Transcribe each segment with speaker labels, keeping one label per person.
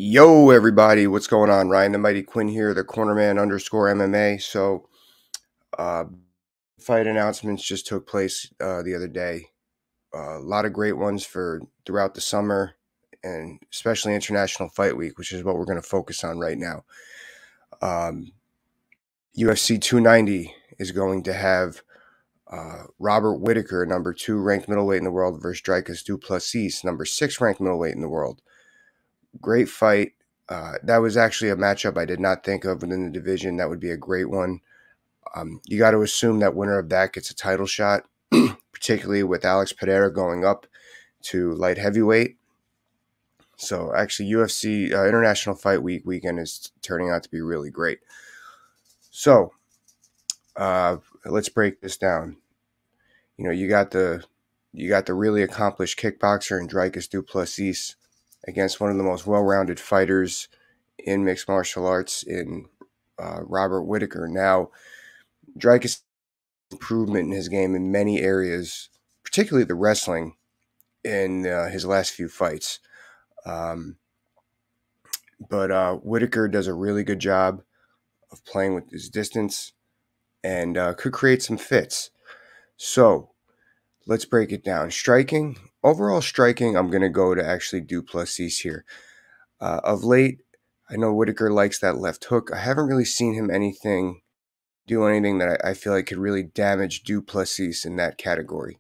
Speaker 1: Yo, everybody, what's going on? Ryan the Mighty Quinn here, the Cornerman _ MMA. Uh, fight announcements just took place the other day. A lot of great ones for throughout the summer, and especially International Fight Week, which is what we're going to focus on right now. UFC 290 is going to have Robert Whittaker, number 2 ranked middleweight in the world, versus Dricus Du Plessis, number 6 ranked middleweight in the world. Great fight. That was actually a matchup I did not think of within the division. That would be a great one. You got to assume that winner of that gets a title shot, particularly with Alex Pereira going up to light heavyweight. So actually, UFC International Fight Week weekend is turning out to be really great. So let's break this down. You know, you got the really accomplished kickboxer in Dricus Du Plessis against one of the most well-rounded fighters in mixed martial arts in Robert Whittaker. Now, Dricus improvement in his game in many areas, particularly the wrestling in his last few fights. But Whittaker does a really good job of playing with his distance and could create some fits. So let's break it down. Striking, overall striking, I'm going to go to actually Du Plessis here. Of late, I know Whittaker likes that left hook. I haven't really seen him do anything that I feel like could really damage Du Plessis in that category.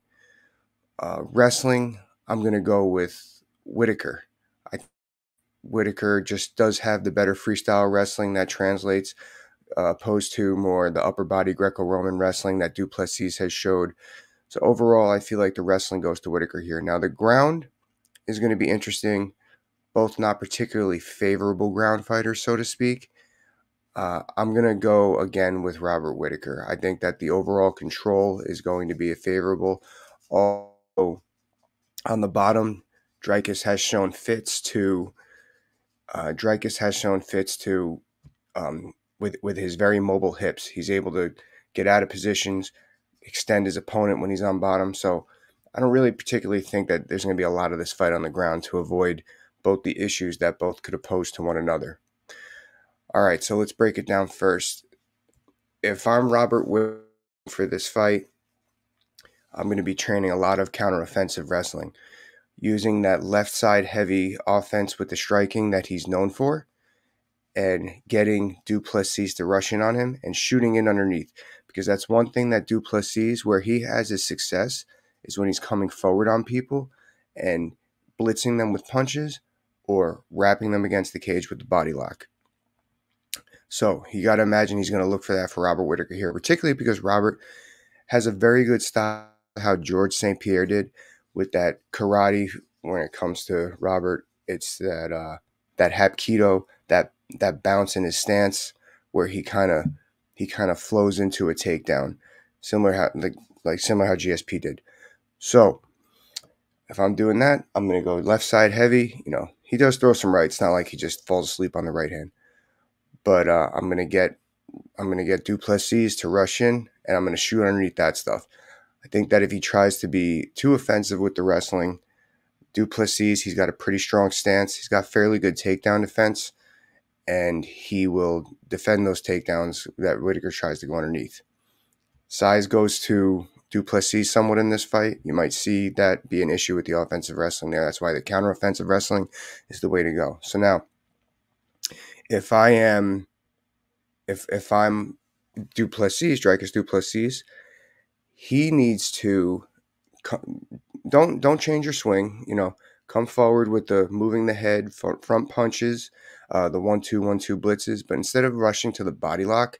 Speaker 1: Wrestling, I'm going to go with Whittaker. Whittaker just does have the better freestyle wrestling that translates, opposed to more the upper body Greco-Roman wrestling that Du Plessis has showed. So overall, I feel like the wrestling goes to Whittaker here. Now, the ground is going to be interesting. Both not particularly favorable ground fighters, so to speak. I'm going to go again with Robert Whittaker. I think that the overall control is going to be favorable. Although on the bottom, Dricus has shown fits to with his very mobile hips. He's able to get out of positions, extend his opponent when he's on bottom. So I don't really particularly think that there's going to be a lot of this fight on the ground to avoid both the issues that both could oppose to one another. All right, so let's break it down first. If I'm Robert Whittaker for this fight, I'm going to be training a lot of counteroffensive wrestling, using that left side heavy offense with the striking that he's known for, and getting Du Plessis to rush in on him and shooting in underneath. Because that's one thing that Du Plessis, where he has his success, is when he's coming forward on people and blitzing them with punches or wrapping them against the cage with the body lock. So you got to imagine he's going to look for that for Robert Whittaker here, particularly because Robert has a very good style, how George St. Pierre did with that karate. When it comes to Robert, it's that hapkido, that bounce in his stance where he kind of flows into a takedown, similar how GSP did. So if I'm doing that, I'm going to go left side heavy. You know, he does throw some rights. It's not like he just falls asleep on the right hand. But I'm gonna get Du Plessis to rush in, and I'm gonna shoot underneath that stuff. I think that if he tries to be too offensive with the wrestling, Du Plessis, he's got a pretty strong stance. He's got fairly good takedown defense, and he will defend those takedowns that Whittaker tries to go underneath. Size goes to Du Plessis somewhat in this fight. You might see that be an issue with the offensive wrestling there. That's why the counteroffensive wrestling is the way to go. So now, if I'm Du Plessis, Dricus Du Plessis, he needs to don't change your swing. You know, come forward with the moving the head, front punches, the 1-2-1-2 blitzes. But instead of rushing to the body lock,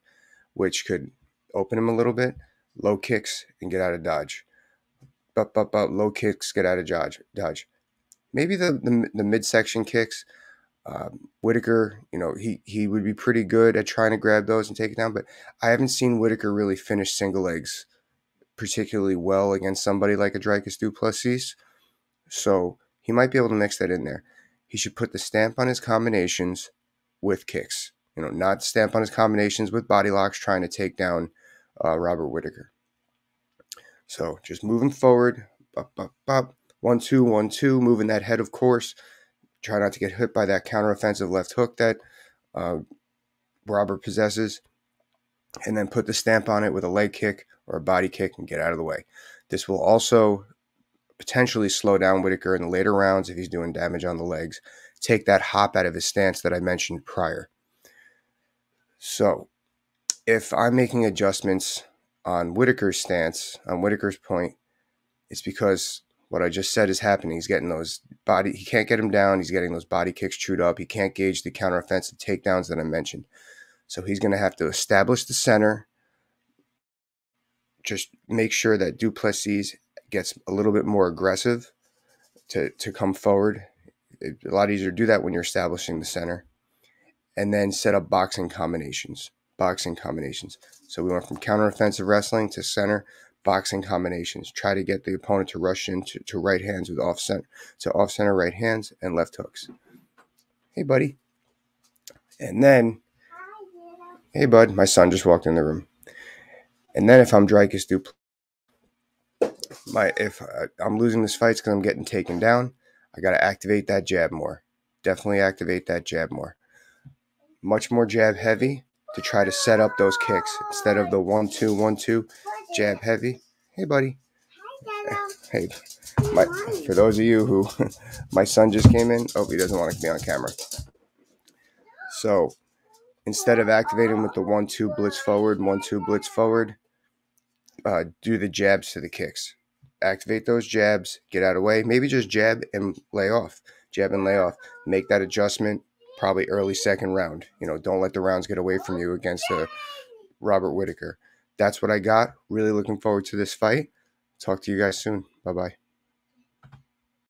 Speaker 1: which could open him a little bit, low kicks and get out of dodge. Low kicks, get out of dodge. Maybe the midsection kicks. Whittaker, you know, he would be pretty good at trying to grab those and take it down, but I haven't seen Whittaker really finish single legs particularly well against somebody like a Dricus Du Plessis. So he might be able to mix that in there. He should put the stamp on his combinations with kicks, you know, not stamp on his combinations with body locks trying to take down Robert Whittaker. So just moving forward, 1-2-1-2, moving that head, of course. Try not to get hit by that counteroffensive left hook that Robert possesses, and then put the stamp on it with a leg kick or a body kick and get out of the way. This will also potentially slow down Whittaker in the later rounds if he's doing damage on the legs. Take that hop out of his stance that I mentioned prior. So if I'm making adjustments on Whittaker's stance, on Whittaker's point, it's because what I just said is happening. He's getting those he can't get him down. He's getting those body kicks chewed up. He can't gauge the counteroffensive takedowns that I mentioned. So he's going to have to establish the center. Just make sure that Du Plessis gets a little bit more aggressive to come forward. It's a lot easier to do that when you're establishing the center. And then set up boxing combinations. So we went from counteroffensive wrestling to center boxing combinations. Try to get the opponent to rush into right hands with off-center. So off-center right hands and left hooks. Hey, buddy. And then, hey, bud. My son just walked in the room. And then if I'm Dricus Du Plessis, if I'm losing this fight because I'm getting taken down, I got to activate that jab more. Definitely activate that jab more. Much more jab heavy to try to set up those kicks instead of the 1-2, 1-2 jab heavy. Hey, buddy. Hey, for those of you who my son just came in. Oh, he doesn't want to be on camera. So instead of activating with the 1-2 blitz forward, 1-2 blitz forward, do the jabs to the kicks. Activate those jabs, get out of the way. Maybe just jab and lay off. Jab and lay off. Make that adjustment probably early second round. Don't let the rounds get away from you against Robert Whittaker. That's what I got. Really looking forward to this fight. Talk to you guys soon. Bye-bye.